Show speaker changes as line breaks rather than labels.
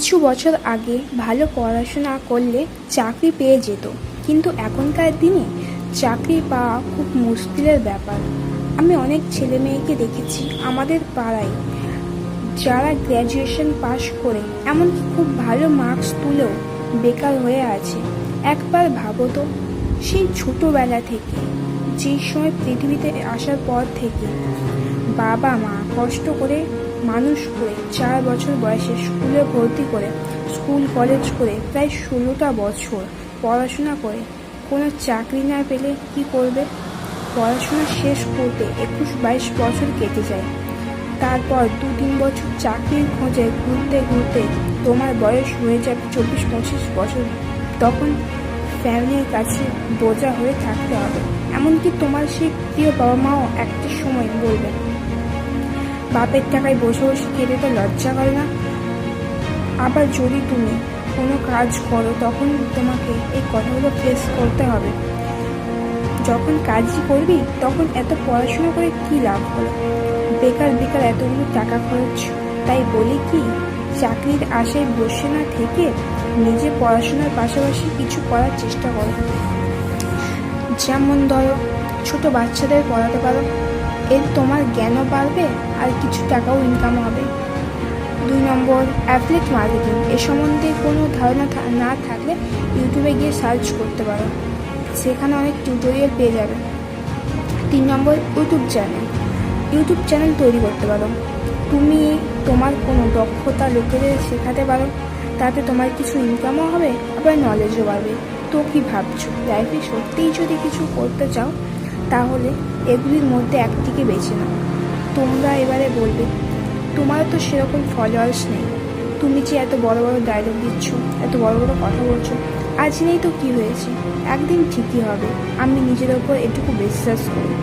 কিছু বছর আগে ভালো পড়াশোনা করলে চাকরি পেয়ে যেত, কিন্তু এখনকার দিনে চাকরি পাওয়া খুব মুশকিলের ব্যাপার। আমি অনেক ছেলে মেয়েকে দেখেছি আমাদের পাড়ায়, যারা গ্র্যাজুয়েশন পাশ করে এমনকি খুব ভালো মার্কস তুলেও বেকার হয়ে আছে। একবার ভাবো তো, সেই ছোটোবেলা থেকে, যেই সময় পৃথিবীতে আসার পর থেকে বাবা মা কষ্ট করে মানুষ করে 4 বছর বয়সে স্কুলে ভর্তি করে, স্কুল কলেজ করে প্রায় 16টা বছর পড়াশোনা করে কোনো চাকরি না পেলে কি করবে? পড়াশোনা শেষ করতে 21-22 বছর কেটে যায়। তারপর 2-3 বছর চাকরির খোঁজে ঘুরতে ঘুরতে তোমার বয়স হয়ে যাবে 24-25 বছর। তখন ফ্যামিলির কাছে বোঝা হয়ে থাকতে হবে। এমনকি তোমার সেই প্রিয় বাবা মাও একটা সময় বলবে, বাপের টাকায় বসে বসে খেতে তো লজ্জা করে না? আবার যদি তুমি কোনো কাজ করো তখন তোমাকে এই কথাগুলো ফেস করতে হবে। যখন কাজই করবি তখন এত পড়াশোনা করে কি লাভ হলো? বেকার বেকার এতগুলো টাকা খরচ। তাই বলি কি, চাকরির আশায় বসে না থেকে নিজে পড়াশোনার পাশাপাশি কিছু করার চেষ্টা করো। যেমন ধরো, ছোট বাচ্চাদের পড়াতে পারো, এর তোমার জ্ঞানও বাড়বে আর কিছু টাকাও ইনকাম হবে। 2 নম্বর, অ্যাফিলিয়েট মার্কেটিং। এ সম্বন্ধে কোনো ধারণা না থাকলে ইউটিউবে গিয়ে সার্চ করতে পারো, সেখানে অনেক টিউটোরিয়াল পেয়ে যাবে। 3 নম্বর, ইউটিউব চ্যানেল তৈরি করতে পারো। তুমি তোমার কোনো দক্ষতা লোকেদের শেখাতে পারো, তাতে তোমার কিছু ইনকামও হবে, আবার নলেজও বাড়বে। তো কি ভাবছো, লাইফে সত্যিই যদি কিছু করতে চাও তাহলে এগুলির মধ্যে একটিকে বেছে নাও। তোমরা এবারে বলবে, তোমারও তো সেরকম ফলোয়ার্স নেই, তুমি যে এত বড় বড় ডায়লগ দিচ্ছ, এত বড় বড় কথা বলছো, আজ নেই তো কি হয়েছে, একদিন ঠিকই হবে। আমি নিজের ওপর এটুকু বিশ্বাস করি।